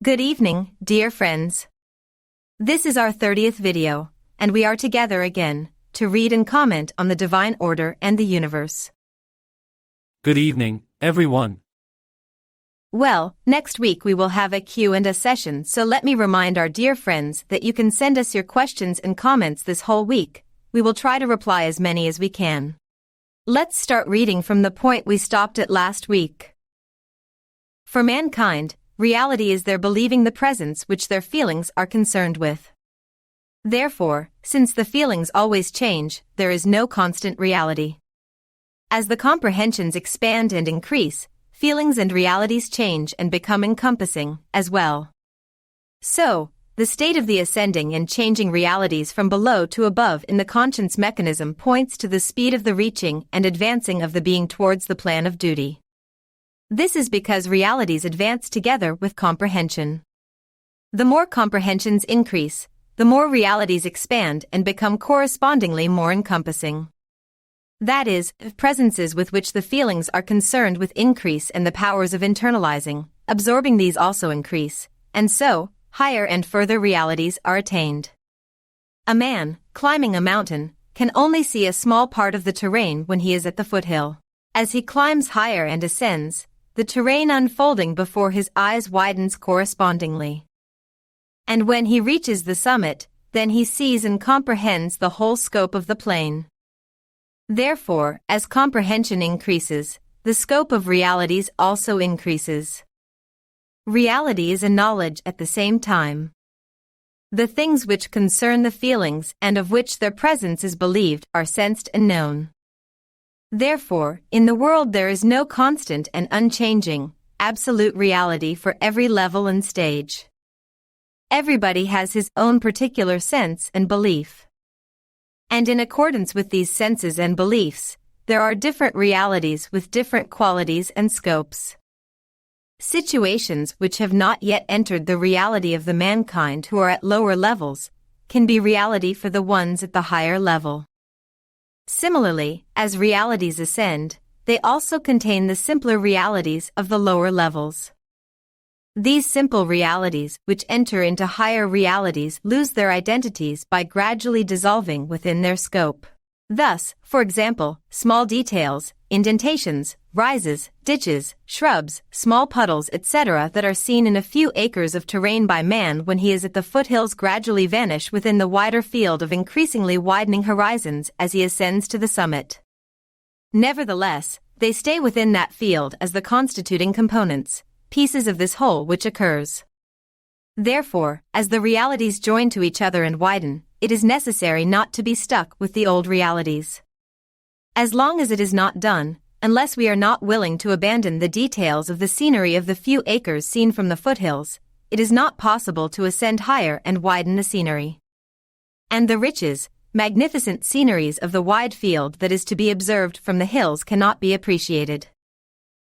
Good evening, dear friends. This is our 30th video, and we are together again to read and comment on the divine order and the universe. Good evening, everyone. Well, next week we will have a Q&A session, so let me remind our dear friends that you can send us your questions and comments this whole week. We will try to reply as many as we can. Let's start reading from the point we stopped at last week. For mankind, reality is their believing the presence which their feelings are concerned with. Therefore, since the feelings always change, there is no constant reality. As the comprehensions expand and increase, feelings and realities change and become encompassing, as well. So, the state of the ascending and changing realities from below to above in the conscience mechanism points to the speed of the reaching and advancing of the being towards the plan of duty. This is because realities advance together with comprehension. The more comprehensions increase, the more realities expand and become correspondingly more encompassing. That is, presences with which the feelings are concerned with increase and the powers of internalizing, absorbing these also increase, and so, higher and further realities are attained. A man, climbing a mountain, can only see a small part of the terrain when he is at the foothill. As he climbs higher and ascends, the terrain unfolding before his eyes widens correspondingly. And when he reaches the summit, then he sees and comprehends the whole scope of the plain. Therefore, as comprehension increases, the scope of realities also increases. Reality is a knowledge at the same time. The things which concern the feelings and of which their presence is believed are sensed and known. Therefore, in the world there is no constant and unchanging, absolute reality for every level and stage. Everybody has his own particular sense and belief. And in accordance with these senses and beliefs, there are different realities with different qualities and scopes. Situations which have not yet entered the reality of the mankind who are at lower levels can be reality for the ones at the higher level. Similarly, as realities ascend, they also contain the simpler realities of the lower levels. These simple realities which enter into higher realities lose their identities by gradually dissolving within their scope. Thus, for example, small details, indentations, rises, ditches, shrubs, small puddles, etc. that are seen in a few acres of terrain by man when he is at the foothills gradually vanish within the wider field of increasingly widening horizons as he ascends to the summit. Nevertheless, they stay within that field as the constituting components, pieces of this whole which occurs. Therefore, as the realities join to each other and widen, it is necessary not to be stuck with the old realities. As long as it is not done, unless we are not willing to abandon the details of the scenery of the few acres seen from the foothills, it is not possible to ascend higher and widen the scenery. And the riches, magnificent sceneries of the wide field that is to be observed from the hills cannot be appreciated.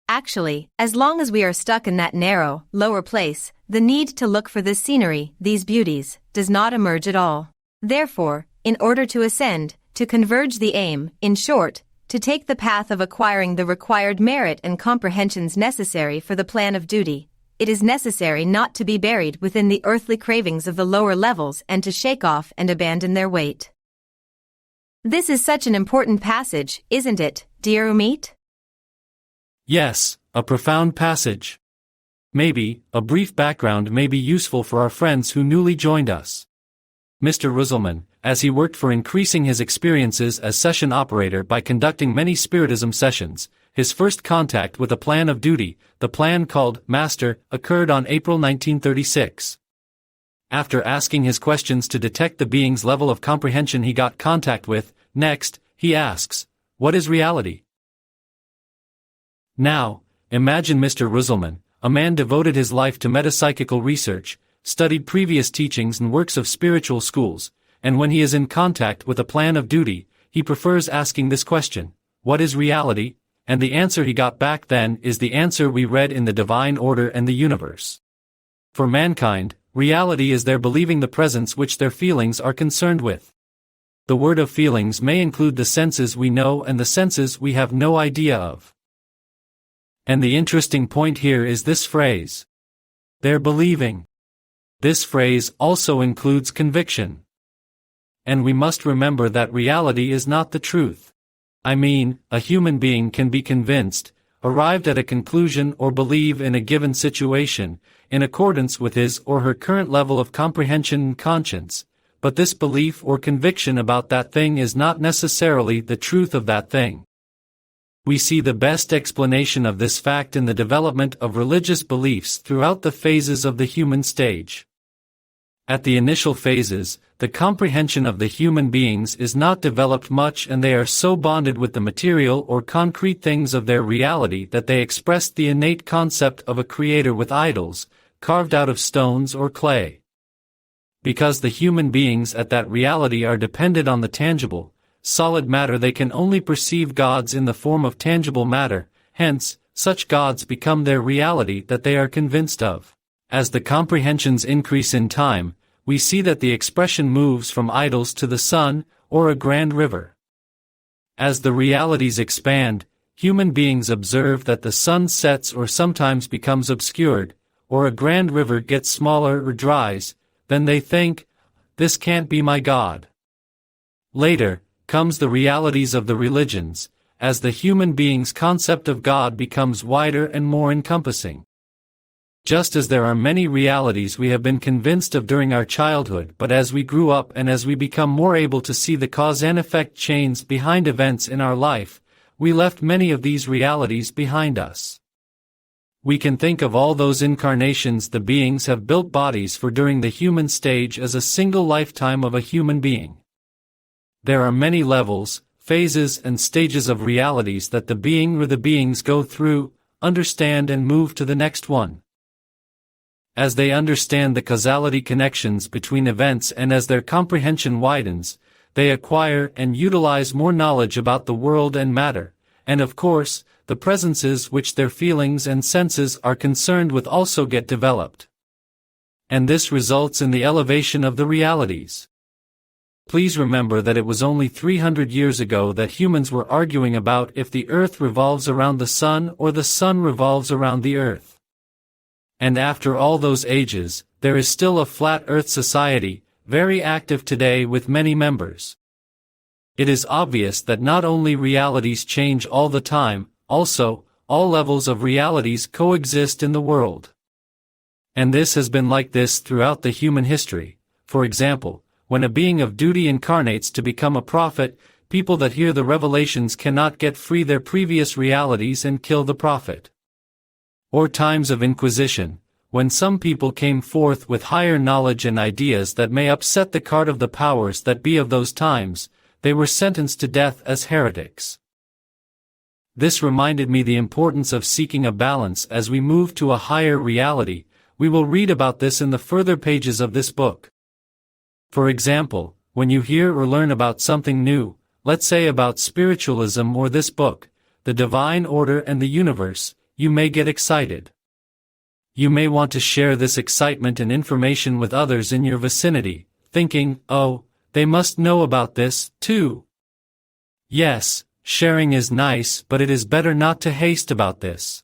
Actually, as long as we are stuck in that narrow, lower place, the need to look for this scenery, these beauties, does not emerge at all. Therefore, in order to ascend, to converge the aim, in short, to take the path of acquiring the required merit and comprehensions necessary for the plan of duty, it is necessary not to be buried within the earthly cravings of the lower levels and to shake off and abandon their weight. This is such an important passage, isn't it, dear Ümit? Yes, a profound passage. Maybe, a brief background may be useful for our friends who newly joined us. Mr. Ruhselman, as he worked for increasing his experiences as session operator by conducting many spiritism sessions, his first contact with a plan of duty, the plan called Master, occurred on April 1936. After asking his questions to detect the being's level of comprehension he got contact with, next, he asks, "What is reality?" Now, imagine Mr. Ruhselman, a man devoted his life to metapsychical research, studied previous teachings and works of spiritual schools, and when he is in contact with a plan of duty, he prefers asking this question, "What is reality?" And the answer he got back then is the answer we read in the divine order and the universe. For mankind, reality is their believing the presence which their feelings are concerned with. The word of feelings may include the senses we know and the senses we have no idea of. And the interesting point here is this phrase. They're believing. This phrase also includes conviction. And we must remember that reality is not the truth. I mean, a human being can be convinced, arrived at a conclusion or believe in a given situation, in accordance with his or her current level of comprehension and conscience, but this belief or conviction about that thing is not necessarily the truth of that thing. We see the best explanation of this fact in the development of religious beliefs throughout the phases of the human stage. At the initial phases, the comprehension of the human beings is not developed much, and they are so bonded with the material or concrete things of their reality that they express the innate concept of a creator with idols, carved out of stones or clay. Because the human beings at that reality are dependent on the tangible, solid matter, they can only perceive gods in the form of tangible matter, hence, such gods become their reality that they are convinced of. As the comprehensions increase in time, we see that the expression moves from idols to the sun, or a grand river. As the realities expand, human beings observe that the sun sets or sometimes becomes obscured, or a grand river gets smaller or dries, then they think, "This can't be my God." Later, comes the realities of the religions, as the human being's concept of God becomes wider and more encompassing. Just as there are many realities we have been convinced of during our childhood, but as we grew up and as we become more able to see the cause and effect chains behind events in our life, we left many of these realities behind us. We can think of all those incarnations the beings have built bodies for during the human stage as a single lifetime of a human being. There are many levels, phases and stages of realities that the being or the beings go through, understand and move to the next one. As they understand the causality connections between events and as their comprehension widens, they acquire and utilize more knowledge about the world and matter, and of course, the presences which their feelings and senses are concerned with also get developed. And this results in the elevation of the realities. Please remember that it was only 300 years ago that humans were arguing about if the earth revolves around the sun or the sun revolves around the earth. And after all those ages, there is still a flat earth society, very active today with many members. It is obvious that not only realities change all the time, also, all levels of realities coexist in the world. And this has been like this throughout the human history. For example, when a being of duty incarnates to become a prophet, people that hear the revelations cannot get free their previous realities and kill the prophet. Or times of inquisition, when some people came forth with higher knowledge and ideas that may upset the cart of the powers that be of those times, they were sentenced to death as heretics. This reminded me the importance of seeking a balance as we move to a higher reality. We will read about this in the further pages of this book. For example, when you hear or learn about something new, let's say about spiritualism or this book, the divine order and the universe, you may get excited. You may want to share this excitement and information with others in your vicinity, thinking, "Oh, they must know about this, too." Yes, sharing is nice, but it is better not to haste about this.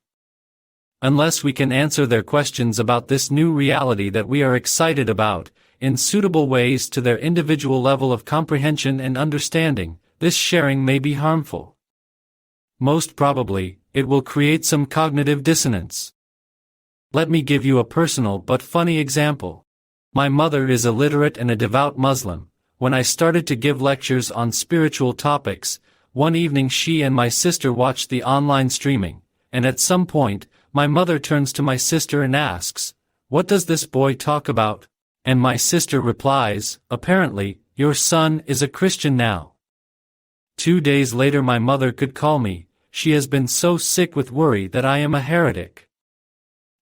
Unless we can answer their questions about this new reality that we are excited about, in suitable ways to their individual level of comprehension and understanding, this sharing may be harmful. Most probably, it will create some cognitive dissonance. Let me give you a personal but funny example. My mother is illiterate and a devout Muslim. When I started to give lectures on spiritual topics, one evening she and my sister watched the online streaming, and at some point, my mother turns to my sister and asks, "What does this boy talk about?" And my sister replies, "Apparently, your son is a Christian now." 2 days later my mother could call me. She has been so sick with worry that I am a heretic.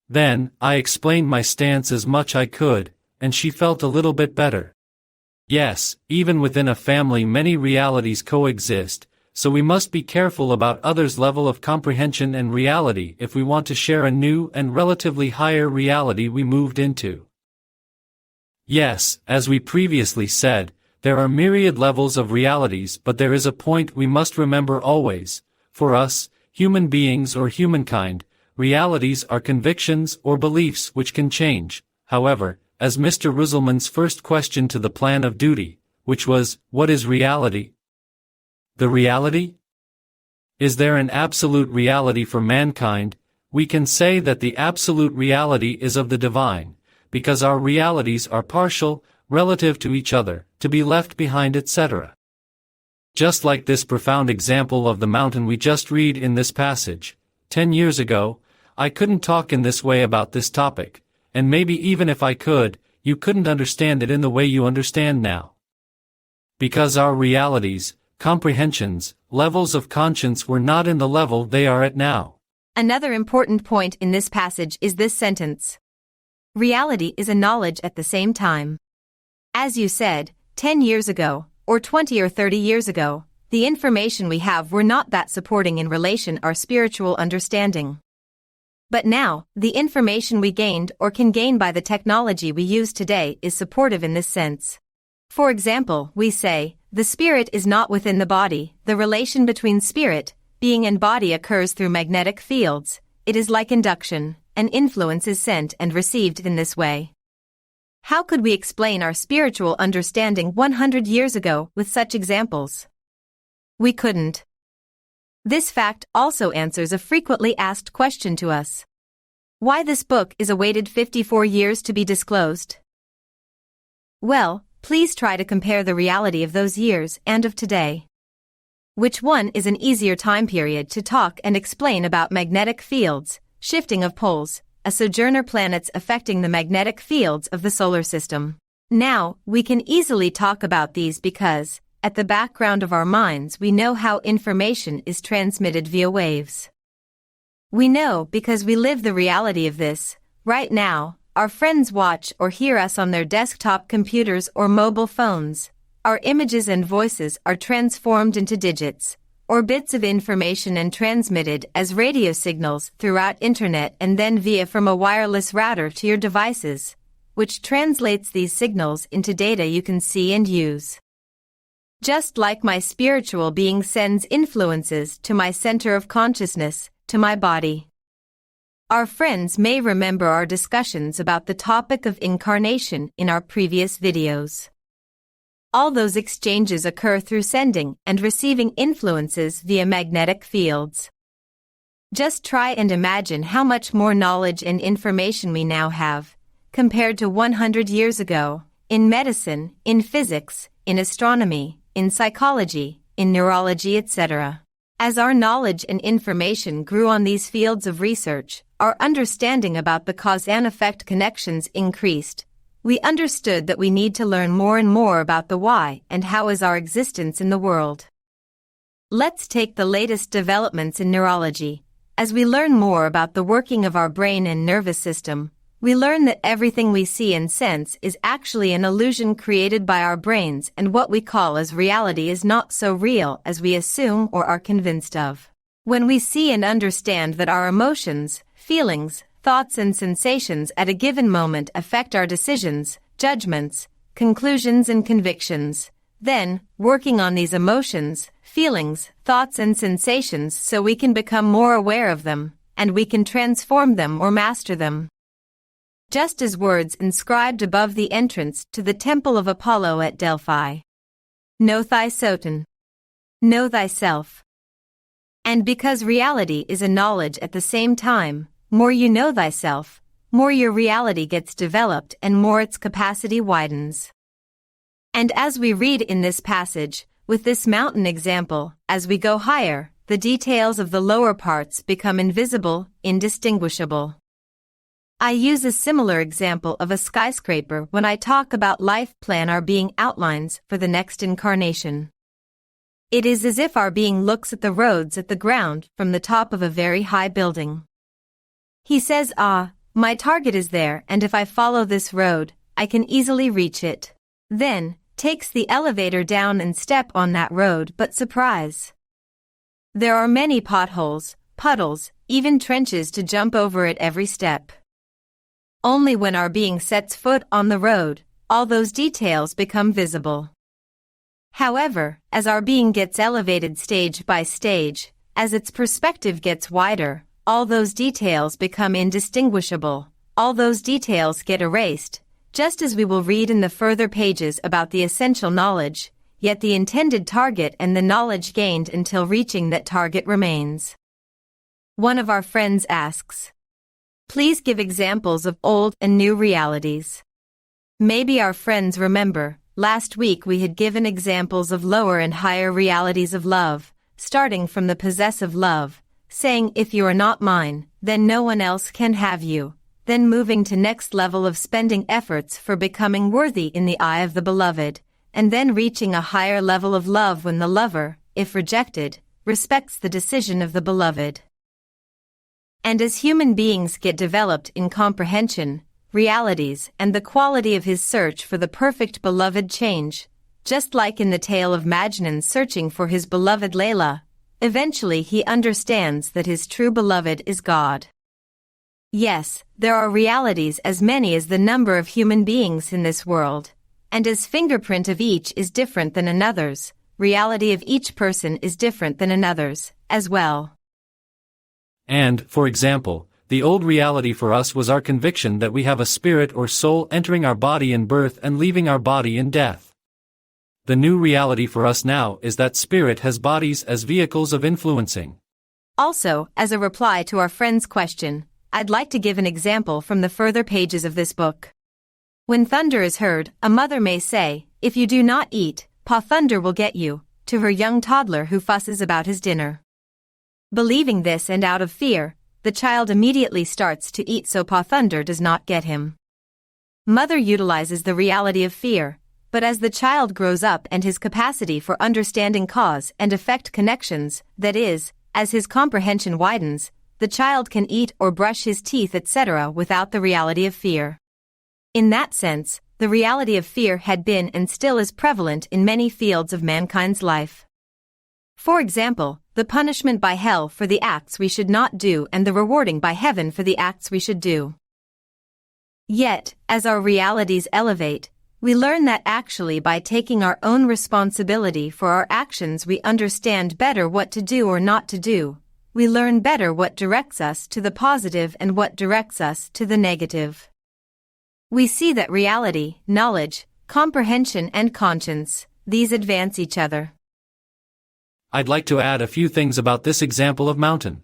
Then, I explained my stance as much I could, and she felt a little bit better. Yes, even within a family many realities coexist, so we must be careful about others' level of comprehension and reality if we want to share a new and relatively higher reality we moved into. Yes, as we previously said, there are myriad levels of realities, but there is a point we must remember always. For us, human beings or humankind, realities are convictions or beliefs which can change. However, as Mr. Ruhselman's first question to the Plan of Duty, which was, what is reality? The reality? Is there an absolute reality for mankind? We can say that the absolute reality is of the divine, because our realities are partial, relative to each other, to be left behind, etc. Just like this profound example of the mountain we just read in this passage, 10 years ago, I couldn't talk in this way about this topic, and maybe even if I could, you couldn't understand it in the way you understand now. Because our realities, comprehensions, levels of conscience were not in the level they are at now. Another important point in this passage is this sentence. Reality is a knowledge at the same time. As you said, 10 years ago, or 20 or 30 years ago, the information we have were not that supporting in relation our spiritual understanding. But now, the information we gained or can gain by the technology we use today is supportive in this sense. For example, we say, the spirit is not within the body. The relation between spirit, being and body occurs through magnetic fields. It is like induction, an influence is sent and received in this way. How could we explain our spiritual understanding 100 years ago with such examples? We couldn't. This fact also answers a frequently asked question to us. Why this book is awaited 54 years to be disclosed? Well, please try to compare the reality of those years and of today. Which one is an easier time period to talk and explain about magnetic fields, shifting of poles, a sojourner planets affecting the magnetic fields of the solar system? Now, we can easily talk about these because, at the background of our minds, we know how information is transmitted via waves. We know because we live the reality of this. Right now, our friends watch or hear us on their desktop computers or mobile phones. Our images and voices are transformed into digits, or bits of information and transmitted as radio signals throughout internet and then via from a wireless router to your devices, which translates these signals into data you can see and use. Just like my spiritual being sends influences to my center of consciousness, to my body. Our friends may remember our discussions about the topic of incarnation in our previous videos. All those exchanges occur through sending and receiving influences via magnetic fields. Just try and imagine how much more knowledge and information we now have, compared to 100 years ago, in medicine, in physics, in astronomy, in psychology, in neurology, etc. As our knowledge and information grew on these fields of research, our understanding about the cause and effect connections increased. We understood that we need to learn more and more about the why and how is our existence in the world. Let's take the latest developments in neurology. As we learn more about the working of our brain and nervous system, we learn that everything we see and sense is actually an illusion created by our brains, and what we call as reality is not so real as we assume or are convinced of. When we see and understand that our emotions, feelings, thoughts and sensations at a given moment affect our decisions, judgments, conclusions and convictions, then, working on these emotions, feelings, thoughts and sensations so we can become more aware of them, and we can transform them or master them. Just as words inscribed above the entrance to the temple of Apollo at Delphi. Know thyself. Know thyself. And because reality is a knowledge at the same time, more you know thyself, more your reality gets developed and more its capacity widens. And as we read in this passage, with this mountain example, as we go higher, the details of the lower parts become invisible, indistinguishable. I use a similar example of a skyscraper when I talk about life plan our being outlines for the next incarnation. It is as if our being looks at the roads at the ground from the top of a very high building. He says, my target is there, and if I follow this road, I can easily reach it. Then, takes the elevator down and step on that road, but surprise. There are many potholes, puddles, even trenches to jump over at every step. Only when our being sets foot on the road, all those details become visible. However, as our being gets elevated stage by stage, as its perspective gets wider, all those details become indistinguishable, all those details get erased, just as we will read in the further pages about the essential knowledge, yet the intended target and the knowledge gained until reaching that target remains. One of our friends asks, "Please give examples of old and new realities." Maybe our friends remember, last week we had given examples of lower and higher realities of love, starting from the possessive love, saying if you are not mine, then no one else can have you, then moving to next level of spending efforts for becoming worthy in the eye of the beloved, and then reaching a higher level of love when the lover, if rejected, respects the decision of the beloved. And as human beings get developed in comprehension, realities, and the quality of his search for the perfect beloved change, just like in the tale of Majnun searching for his beloved Layla, eventually he understands that his true beloved is God. Yes, there are realities as many as the number of human beings in this world, and as fingerprint of each is different than another's, reality of each person is different than another's, as well. And, for example, the old reality for us was our conviction that we have a spirit or soul entering our body in birth and leaving our body in death. The new reality for us now is that spirit has bodies as vehicles of influencing. Also, as a reply to our friend's question, I'd like to give an example from the further pages of this book. When thunder is heard, a mother may say, "If you do not eat, Pa Thunder will get you," to her young toddler who fusses about his dinner. Believing this and out of fear, the child immediately starts to eat so Pa Thunder does not get him. Mother utilizes the reality of fear, but as the child grows up and his capacity for understanding cause and effect connections, that is, as his comprehension widens, the child can eat or brush his teeth etc. without the reality of fear. In that sense, the reality of fear had been and still is prevalent in many fields of mankind's life. For example, the punishment by hell for the acts we should not do and the rewarding by heaven for the acts we should do. Yet, as our realities elevate, we learn that actually by taking our own responsibility for our actions we understand better what to do or not to do. We learn better what directs us to the positive and what directs us to the negative. We see that reality, knowledge, comprehension and conscience, these advance each other. I'd like to add a few things about this example of mountain.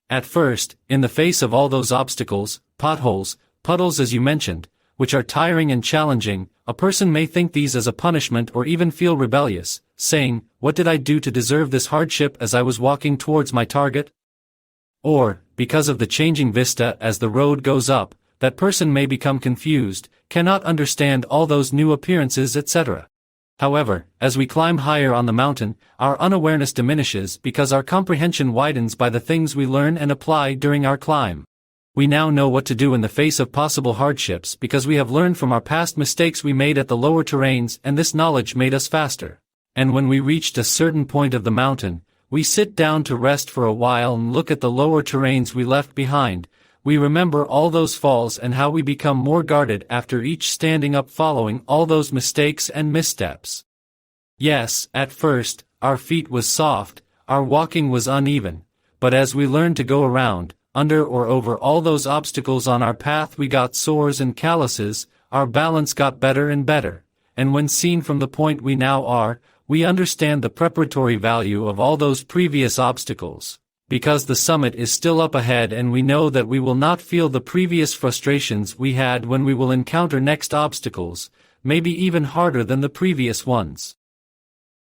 At first, in the face of all those obstacles, potholes, puddles as you mentioned, which are tiring and challenging, a person may think these as a punishment or even feel rebellious, saying, "What did I do to deserve this hardship as I was walking towards my target?" Or, because of the changing vista as the road goes up, that person may become confused, cannot understand all those new appearances etc. However, as we climb higher on the mountain, our unawareness diminishes because our comprehension widens by the things we learn and apply during our climb. We now know what to do in the face of possible hardships because we have learned from our past mistakes we made at the lower terrains, and this knowledge made us faster. And when we reached a certain point of the mountain, we sit down to rest for a while and look at the lower terrains we left behind. We remember all those falls and how we become more guarded after each standing up following all those mistakes and missteps. Yes, at first, our feet was soft, our walking was uneven, but as we learned to go around, under or over all those obstacles on our path we got sores and calluses, our balance got better and better, and when seen from the point we now are, we understand the preparatory value of all those previous obstacles. Because the summit is still up ahead and we know that we will not feel the previous frustrations we had when we will encounter next obstacles, maybe even harder than the previous ones.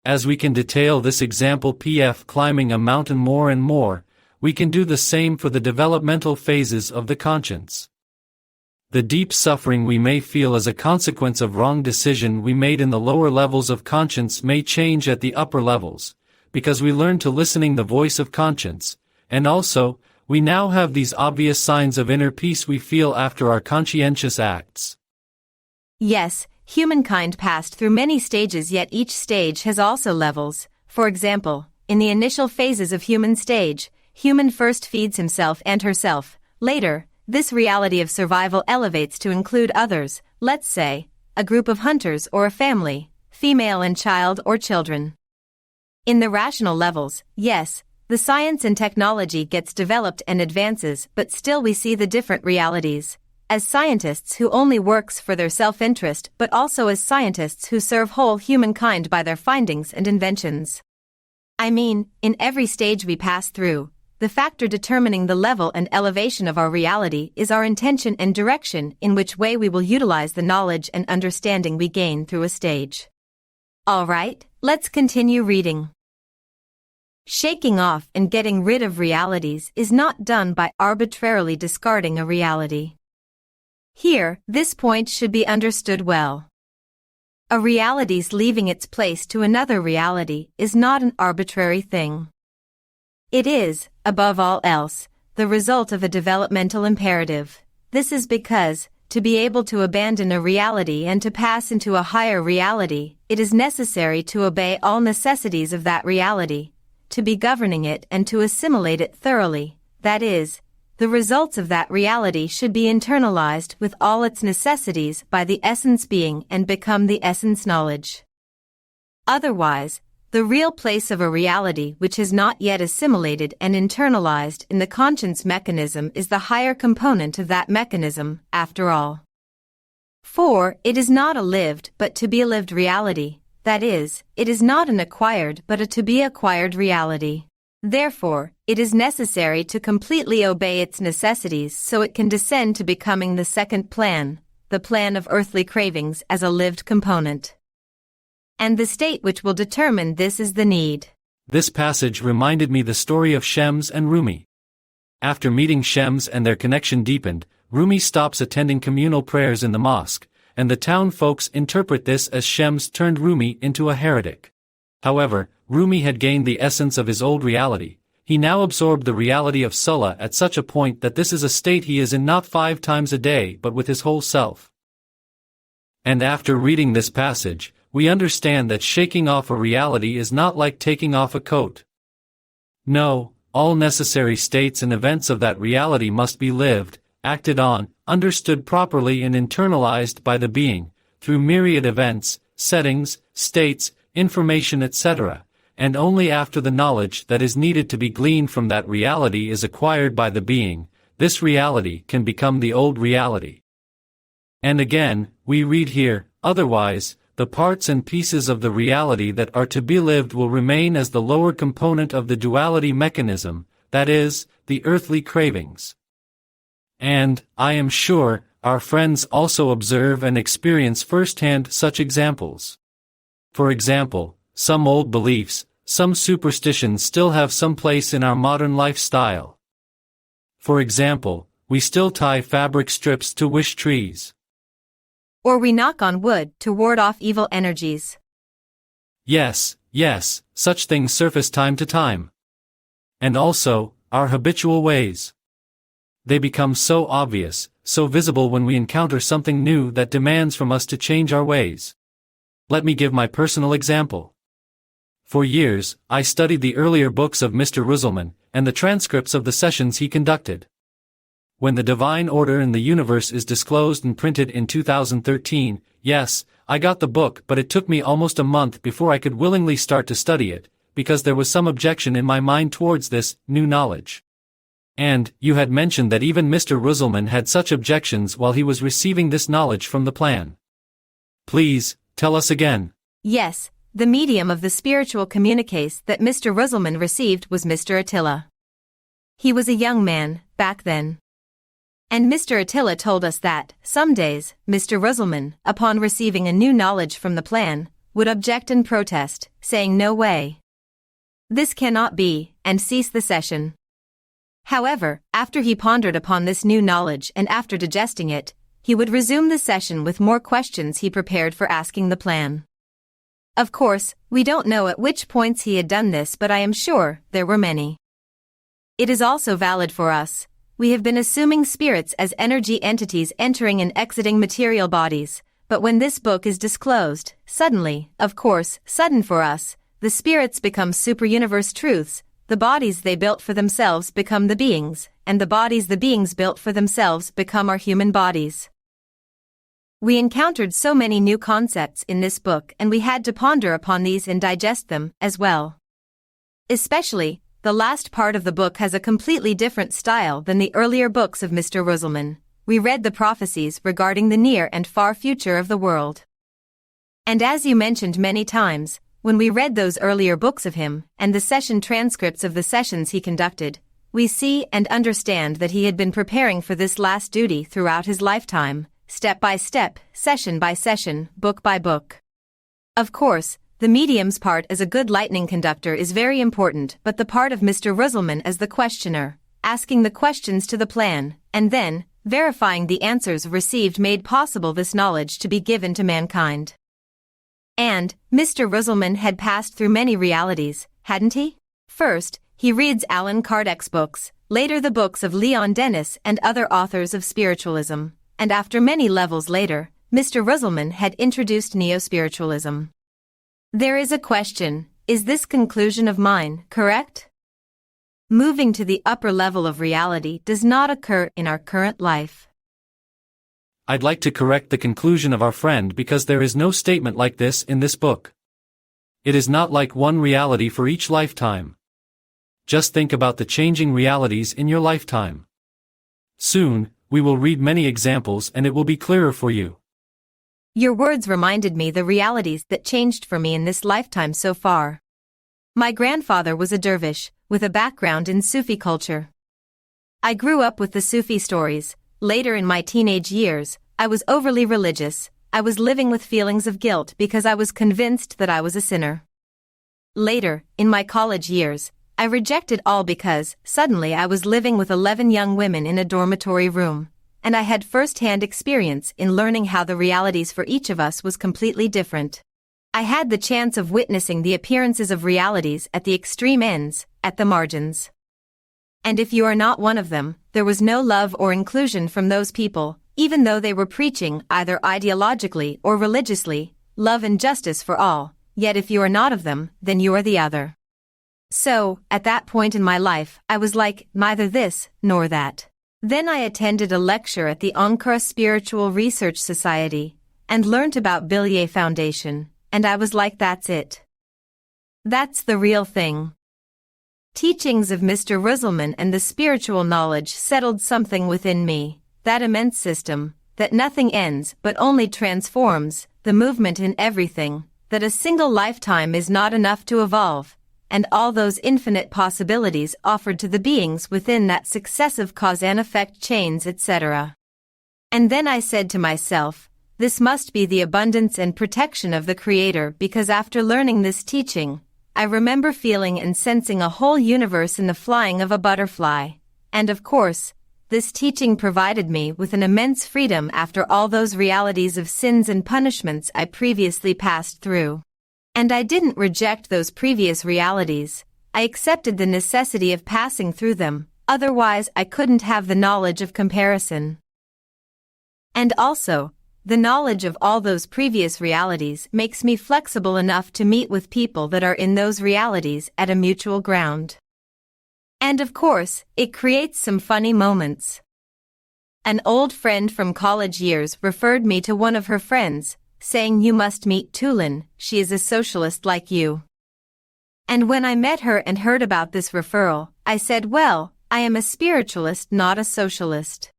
As we can detail this example PF climbing a mountain more and more, we can do the same for the developmental phases of the conscience. The deep suffering we may feel as a consequence of wrong decision we made in the lower levels of conscience may change at the upper levels, because we learn to listening the voice of conscience, and also, we now have these obvious signs of inner peace we feel after our conscientious acts. Yes, humankind passed through many stages, yet each stage has also levels. For example, in the initial phases of human stage, human first feeds himself and herself. Later, this reality of survival elevates to include others, let's say, a group of hunters or a family, female and child or children. In the rational levels, yes, The science and technology gets developed and advances, but still we see the different realities. As scientists who only works for their self-interest, but also as scientists who serve whole humankind by their findings and inventions. I mean, in every stage we pass through, the factor determining the level and elevation of our reality is our intention and direction in which way we will utilize the knowledge and understanding we gain through a stage. Alright, let's continue reading. Shaking off and getting rid of realities is not done by arbitrarily discarding a reality. Here, this point should be understood well. A reality's leaving its place to another reality is not an arbitrary thing. It is, above all else, the result of a developmental imperative. This is because, to be able to abandon a reality and to pass into a higher reality, it is necessary to obey all necessities of that reality, to be governing it and to assimilate it thoroughly, that is, the results of that reality should be internalized with all its necessities by the essence being and become the essence knowledge. Otherwise, the real place of a reality which is not yet assimilated and internalized in the conscience mechanism is the higher component of that mechanism, after all. For it is not a lived but to be lived reality, that is, it is not an acquired but a to be acquired reality. Therefore, it is necessary to completely obey its necessities so it can descend to becoming the second plan, the plan of earthly cravings as a lived component. And the state which will determine this is the need. This passage reminded me the story of Shems and Rumi. After meeting Shems and their connection deepened, Rumi stops attending communal prayers in the mosque, and the town folks interpret this as Shems turned Rumi into a heretic. However, Rumi had gained the essence of his old reality. He now absorbed the reality of Sulla at such a point that this is a state he is in not 5 times a day but with his whole self. And after reading this passage, we understand that shaking off a reality is not like taking off a coat. No, all necessary states and events of that reality must be lived, acted on, understood properly and internalized by the being, through myriad events, settings, states, information etc., and only after the knowledge that is needed to be gleaned from that reality is acquired by the being, this reality can become the old reality. And again, we read here, otherwise, the parts and pieces of the reality that are to be lived will remain as the lower component of the duality mechanism, that is, the earthly cravings. And, I am sure, our friends also observe and experience firsthand such examples. For example, some old beliefs, some superstitions still have some place in our modern lifestyle. For example, we still tie fabric strips to wish trees. Or we knock on wood to ward off evil energies. Yes, such things surface time to time. And also, our habitual ways. They become so obvious, so visible when we encounter something new that demands from us to change our ways. Let me give my personal example. For years, I studied the earlier books of Mr. Ruhselman, and the transcripts of the sessions he conducted. When the divine order in the universe is disclosed and printed in 2013, yes, I got the book, but it took me almost a month before I could willingly start to study it, because there was some objection in my mind towards this new knowledge. And, you had mentioned that even Mr. Ruhselman had such objections while he was receiving this knowledge from the plan. Please, tell us again. Yes, the medium of the spiritual communiqués that Mr. Ruhselman received was Mr. Attila. He was a young man, back then. And Mr. Attila told us that, some days, Mr. Ruhselman, upon receiving a new knowledge from the plan, would object and protest, saying no way. This cannot be, and cease the session. However, after he pondered upon this new knowledge and after digesting it, he would resume the session with more questions he prepared for asking the plan. Of course, we don't know at which points he had done this, but I am sure there were many. It is also valid for us. We have been assuming spirits as energy entities entering and exiting material bodies, but when this book is disclosed, suddenly, of course, sudden for us, the spirits become super-universe truths, the bodies they built for themselves become the beings, and the bodies the beings built for themselves become our human bodies. We encountered so many new concepts in this book and we had to ponder upon these and digest them as well. Especially, the last part of the book has a completely different style than the earlier books of Mr. Ruhselman. We read the prophecies regarding the near and far future of the world. And as you mentioned many times, when we read those earlier books of him, and the session transcripts of the sessions he conducted, we see and understand that he had been preparing for this last duty throughout his lifetime, step by step, session by session, book by book. Of course, the medium's part as a good lightning conductor is very important, but the part of Mr. Ruhselman as the questioner, asking the questions to the plan, and then, verifying the answers received made possible this knowledge to be given to mankind. And, Mr. Ruhselman had passed through many realities, hadn't he? First, he reads Allan Kardec's books, later the books of Leon Denis and other authors of spiritualism, and after many levels later, Mr. Ruhselman had introduced neo-spiritualism. There is a question, is this conclusion of mine correct? Moving to the upper level of reality does not occur in our current life. I'd like to correct the conclusion of our friend because there is no statement like this in this book. It is not like one reality for each lifetime. Just think about the changing realities in your lifetime. Soon, we will read many examples and it will be clearer for you. Your words reminded me the realities that changed for me in this lifetime so far. My grandfather was a dervish, with a background in Sufi culture. I grew up with the Sufi stories. Later in my teenage years, I was overly religious. I was living with feelings of guilt because I was convinced that I was a sinner. Later, in my college years, I rejected all because, suddenly I was living with 11 young women in a dormitory room, and I had first-hand experience in learning how the realities for each of us was completely different. I had the chance of witnessing the appearances of realities at the extreme ends, at the margins. And if you are not one of them, there was no love or inclusion from those people, even though they were preaching either ideologically or religiously, love and justice for all, yet if you are not of them, then you are the other. So, at that point in my life, I was like, neither this, nor that. Then I attended a lecture at the Ankara Spiritual Research Society, and learnt about Bilyay Foundation, and I was like, that's it. That's the real thing. Teachings of Mr. Ruhselman and the spiritual knowledge settled something within me, that immense system, that nothing ends but only transforms, the movement in everything, that a single lifetime is not enough to evolve, and all those infinite possibilities offered to the beings within that successive cause and effect chains, etc. And then I said to myself, this must be the abundance and protection of the Creator, because after learning this teaching, I remember feeling and sensing a whole universe in the flying of a butterfly, and of course, this teaching provided me with an immense freedom after all those realities of sins and punishments I previously passed through. And I didn't reject those previous realities, I accepted the necessity of passing through them, otherwise I couldn't have the knowledge of comparison. And also, the knowledge of all those previous realities makes me flexible enough to meet with people that are in those realities at a mutual ground. And of course, it creates some funny moments. An old friend from college years referred me to one of her friends, saying, you must meet Tülin, she is a socialist like you. And when I met her and heard about this referral, I said, well, I am a spiritualist, not a socialist.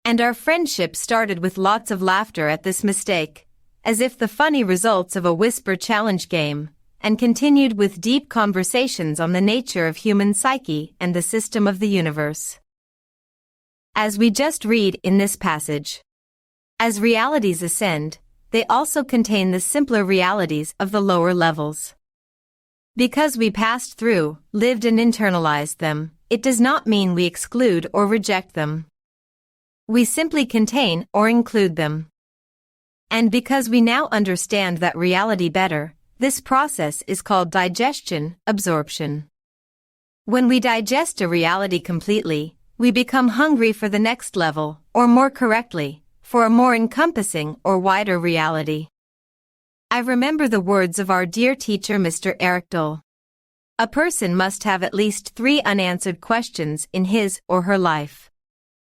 And our friendship started with lots of laughter at this mistake, as if the funny results of a whisper challenge game, and continued with deep conversations on the nature of human psyche and the system of the universe. As we just read in this passage, as realities ascend, they also contain the simpler realities of the lower levels. Because we passed through, lived and internalized them, it does not mean we exclude or reject them. We simply contain or include them. And because we now understand that reality better, this process is called digestion, absorption. When we digest a reality completely, we become hungry for the next level, or more correctly, for a more encompassing or wider reality. I remember the words of our dear teacher Mr. Eric Dole. A person must have at least 3 unanswered questions in his or her life.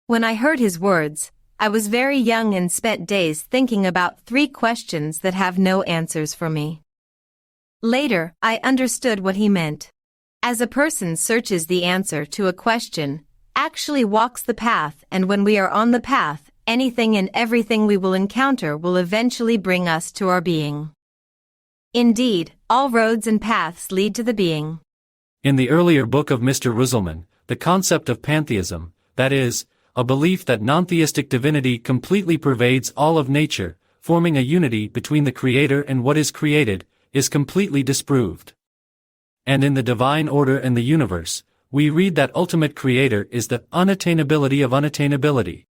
When I heard his words, I was very young and spent days thinking about 3 questions that have no answers for me. Later, I understood what he meant. As a person searches the answer to a question, actually walks the path, and when we are on the path, anything and everything we will encounter will eventually bring us to our being. Indeed, all roads and paths lead to the being. In the earlier book of Mr. Ruhselman, the concept of pantheism, that is, a belief that non-theistic divinity completely pervades all of nature, forming a unity between the creator and what is created, is completely disproved. And in the divine order and the universe, we read that ultimate creator is the unattainability of unattainability.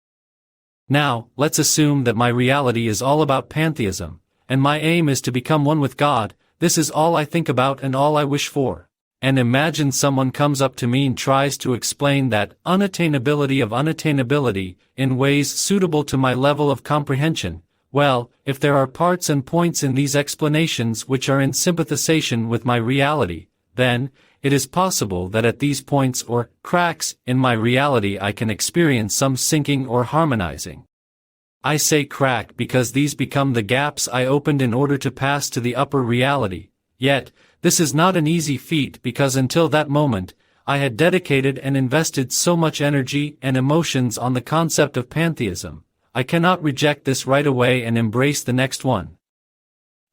Now, let's assume that my reality is all about pantheism, and my aim is to become one with God. This is all I think about and all I wish for. And imagine someone comes up to me and tries to explain that unattainability of unattainability in ways suitable to my level of comprehension. Well, if there are parts and points in these explanations which are in sympathization with my reality, then it is possible that at these points or cracks in my reality I can experience some sinking or harmonizing. I say crack because these become the gaps I opened in order to pass to the upper reality. Yet, this is not an easy feat because until that moment, I had dedicated and invested so much energy and emotions on the concept of pantheism. I cannot reject this right away and embrace the next one.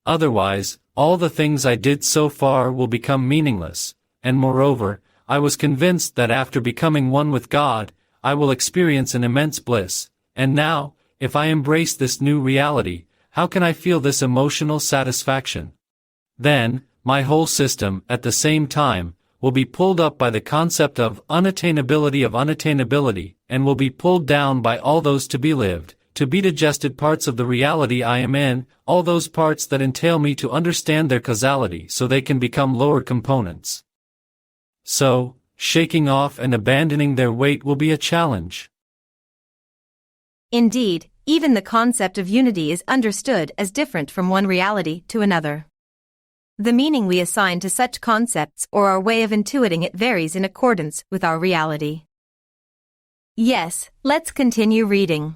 Otherwise, all the things I did so far will become meaningless, and moreover, I was convinced that after becoming one with God, I will experience an immense bliss, and now, if I embrace this new reality, how can I feel this emotional satisfaction? Then, my whole system, at the same time, will be pulled up by the concept of unattainability, and will be pulled down by all those to be lived, to be digested parts of the reality I am in, all those parts that entail me to understand their causality so they can become lower components. So, shaking off and abandoning their weight will be a challenge. Indeed, even the concept of unity is understood as different from one reality to another. The meaning we assign to such concepts or our way of intuiting it varies in accordance with our reality. Yes, let's continue reading.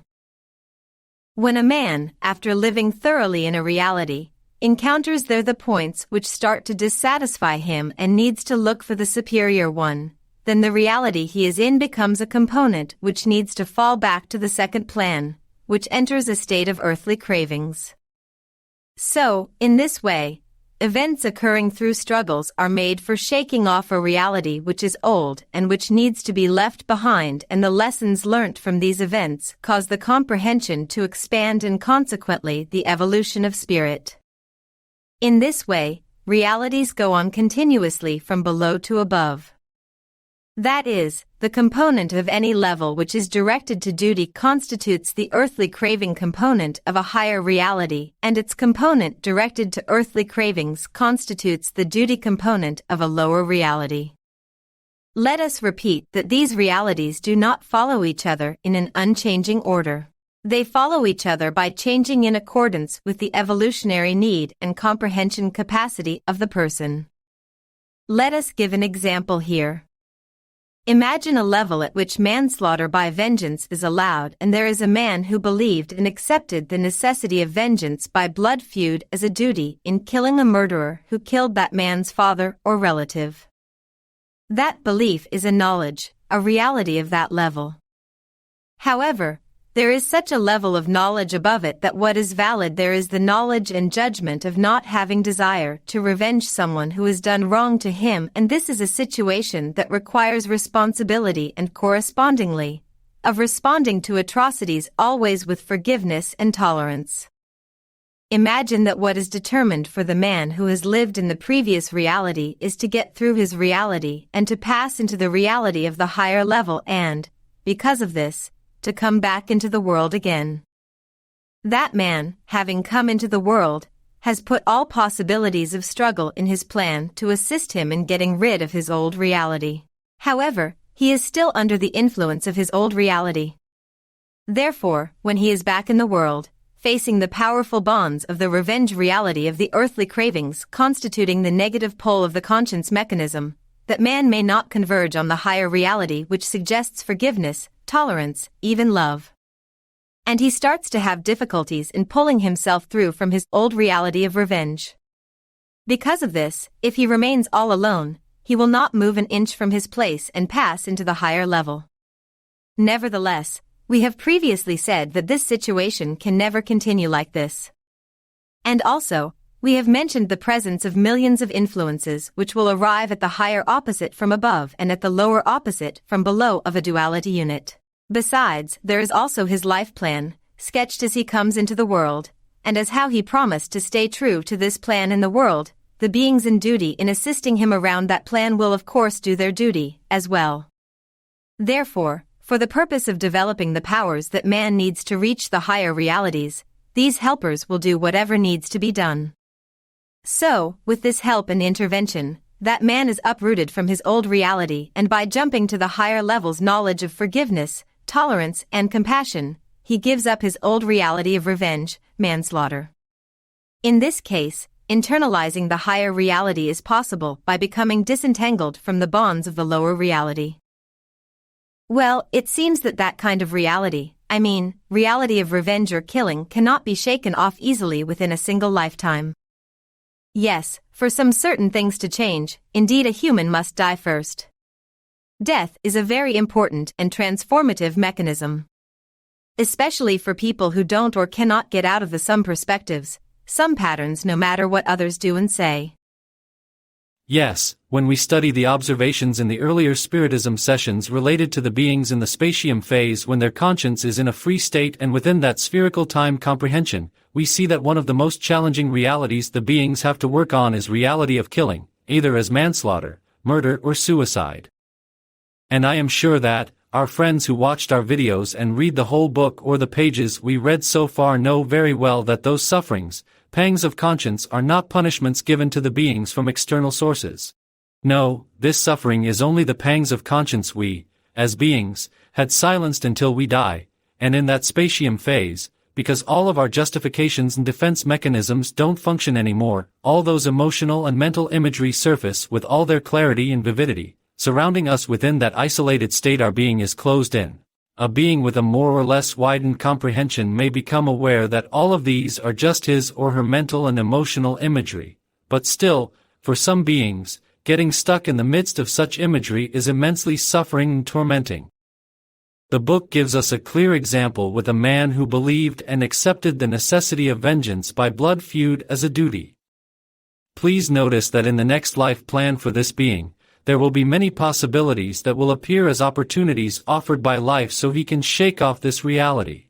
When a man, after living thoroughly in a reality, encounters there the points which start to dissatisfy him and needs to look for the superior one, then the reality he is in becomes a component which needs to fall back to the second plan, which enters a state of earthly cravings. So, in this way, events occurring through struggles are made for shaking off a reality which is old and which needs to be left behind, and the lessons learnt from these events cause the comprehension to expand and consequently the evolution of spirit. In this way, realities go on continuously from below to above. That is, the component of any level which is directed to duty constitutes the earthly craving component of a higher reality, and its component directed to earthly cravings constitutes the duty component of a lower reality. Let us repeat that these realities do not follow each other in an unchanging order. They follow each other by changing in accordance with the evolutionary need and comprehension capacity of the person. Let us give an example here. Imagine a level at which manslaughter by vengeance is allowed, and there is a man who believed and accepted the necessity of vengeance by blood feud as a duty in killing a murderer who killed that man's father or relative. That belief is a knowledge, a reality of that level. However, there is such a level of knowledge above it that what is valid there is the knowledge and judgment of not having desire to revenge someone who has done wrong to him, and this is a situation that requires responsibility and correspondingly, of responding to atrocities always with forgiveness and tolerance. Imagine that what is determined for the man who has lived in the previous reality is to get through his reality and to pass into the reality of the higher level and, because of this, to come back into the world again. That man, having come into the world, has put all possibilities of struggle in his plan to assist him in getting rid of his old reality. However, he is still under the influence of his old reality. Therefore, when he is back in the world, facing the powerful bonds of the revenge reality of the earthly cravings constituting the negative pole of the conscience mechanism, that man may not converge on the higher reality which suggests forgiveness, tolerance, even love. And he starts to have difficulties in pulling himself through from his old reality of revenge. Because of this, if he remains all alone, he will not move an inch from his place and pass into the higher level. Nevertheless, we have previously said that this situation can never continue like this. And also, we have mentioned the presence of millions of influences which will arrive at the higher opposite from above and at the lower opposite from below of a duality unit. Besides, there is also his life plan, sketched as he comes into the world, and as how he promised to stay true to this plan in the world. The beings in duty in assisting him around that plan will of course do their duty, as well. Therefore, for the purpose of developing the powers that man needs to reach the higher realities, these helpers will do whatever needs to be done. So, with this help and intervention, that man is uprooted from his old reality, and by jumping to the higher levels knowledge of forgiveness, tolerance, and compassion, he gives up his old reality of revenge, manslaughter. In this case, internalizing the higher reality is possible by becoming disentangled from the bonds of the lower reality. Well, it seems that that kind of reality, reality of revenge or killing, cannot be shaken off easily within a single lifetime. Yes, for some certain things to change, indeed a human must die first. Death is a very important and transformative mechanism. Especially for people who don't or cannot get out of the some perspectives, some patterns no matter what others do and say. Yes, when we study the observations in the earlier Spiritism sessions related to the beings in the spatium phase when their conscience is in a free state and within that spherical time comprehension, we see that one of the most challenging realities the beings have to work on is reality of killing, either as manslaughter, murder or suicide. And I am sure that, our friends who watched our videos and read the whole book or the pages we read so far know very well that those sufferings, pangs of conscience, are not punishments given to the beings from external sources. No, this suffering is only the pangs of conscience we, as beings, had silenced until we die, and in that spatium phase, because all of our justifications and defense mechanisms don't function anymore, all those emotional and mental imagery surface with all their clarity and vividity, surrounding us within that isolated state our being is closed in. A being with a more or less widened comprehension may become aware that all of these are just his or her mental and emotional imagery, but still, for some beings, getting stuck in the midst of such imagery is immensely suffering and tormenting. The book gives us a clear example with a man who believed and accepted the necessity of vengeance by blood feud as a duty. Please notice that in the next life plan for this being, there will be many possibilities that will appear as opportunities offered by life so he can shake off this reality.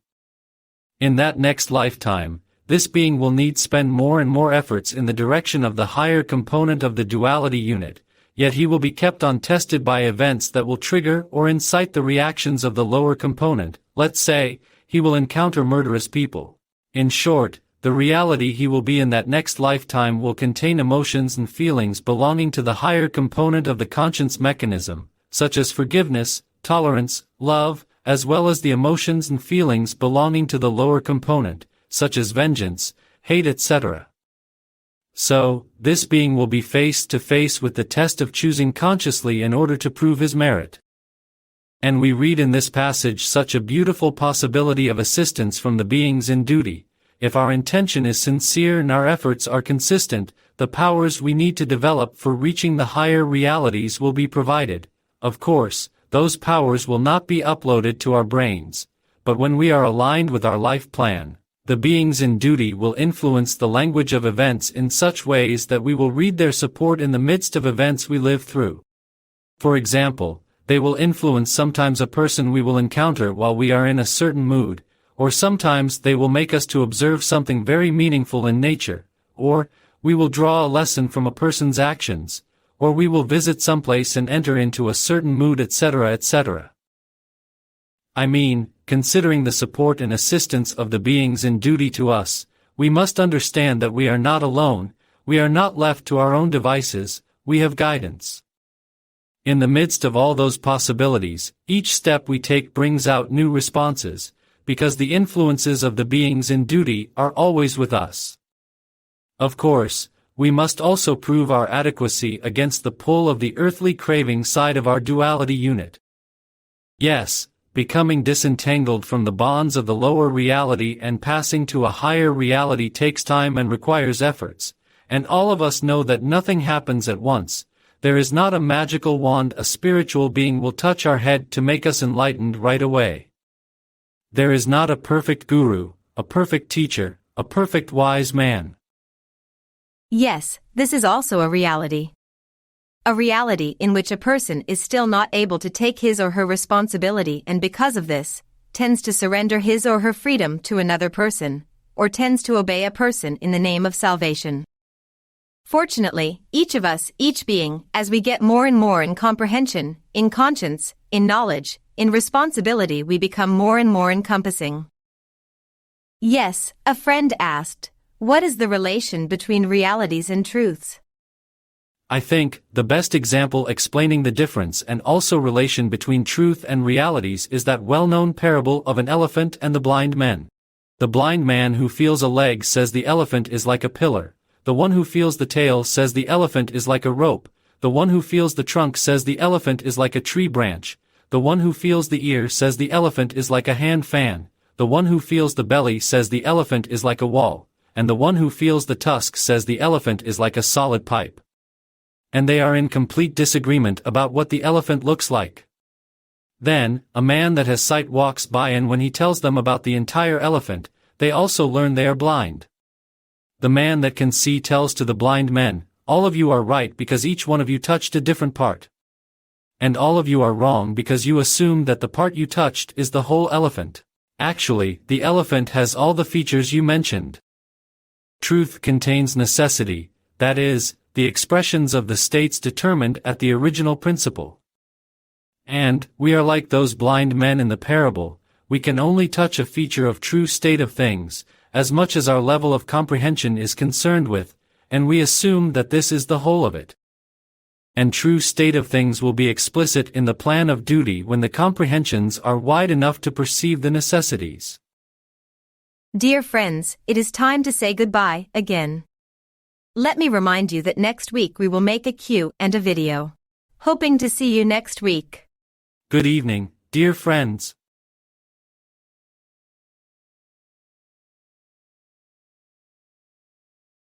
In that next lifetime, this being will need spend more and more efforts in the direction of the higher component of the duality unit, yet he will be kept on tested by events that will trigger or incite the reactions of the lower component. Let's say, he will encounter murderous people. In short, the reality he will be in that next lifetime will contain emotions and feelings belonging to the higher component of the conscience mechanism, such as forgiveness, tolerance, love, as well as the emotions and feelings belonging to the lower component, such as vengeance, hate, etc. So, this being will be face to face with the test of choosing consciously in order to prove his merit. And we read in this passage such a beautiful possibility of assistance from the beings in duty. If our intention is sincere and our efforts are consistent, the powers we need to develop for reaching the higher realities will be provided. Of course, those powers will not be uploaded to our brains, but when we are aligned with our life plan, the beings in duty will influence the language of events in such ways that we will read their support in the midst of events we live through. For example, they will influence sometimes a person we will encounter while we are in a certain mood, or sometimes they will make us to observe something very meaningful in nature, or we will draw a lesson from a person's actions, or we will visit someplace and enter into a certain mood, etc., etc. Considering the support and assistance of the beings in duty to us, we must understand that we are not alone, we are not left to our own devices, we have guidance. In the midst of all those possibilities, each step we take brings out new responses, because the influences of the beings in duty are always with us. Of course, we must also prove our adequacy against the pull of the earthly craving side of our duality unit. Yes, becoming disentangled from the bonds of the lower reality and passing to a higher reality takes time and requires efforts, and all of us know that nothing happens at once. There is not a magical wand a spiritual being will touch our head to make us enlightened right away. There is not a perfect guru, a perfect teacher, a perfect wise man. Yes, this is also a reality. A reality in which a person is still not able to take his or her responsibility and because of this, tends to surrender his or her freedom to another person, or tends to obey a person in the name of salvation. Fortunately, each of us, each being, as we get more and more in comprehension, in conscience, in knowledge, in responsibility, we become more and more encompassing. Yes, a friend asked, what is the relation between realities and truths? I think, the best example explaining the difference and also relation between truth and realities is that well-known parable of an elephant and the blind men. The blind man who feels a leg says the elephant is like a pillar, the one who feels the tail says the elephant is like a rope, the one who feels the trunk says the elephant is like a tree branch, the one who feels the ear says the elephant is like a hand fan, the one who feels the belly says the elephant is like a wall, and the one who feels the tusk says the elephant is like a solid pipe. And they are in complete disagreement about what the elephant looks like. Then, a man that has sight walks by, and when he tells them about the entire elephant, they also learn they are blind. The man that can see tells to the blind men, all of you are right because each one of you touched a different part. And all of you are wrong because you assumed that the part you touched is the whole elephant. Actually, the elephant has all the features you mentioned. Truth contains necessity, that is, the expressions of the states determined at the original principle. And, we are like those blind men in the parable, we can only touch a feature of true state of things, as much as our level of comprehension is concerned with, and we assume that this is the whole of it. And true state of things will be explicit in the plan of duty when the comprehensions are wide enough to perceive the necessities. Dear friends, it is time to say goodbye again. Let me remind you that next week we will make a Q and a video. Hoping to see you next week. Good evening, dear friends.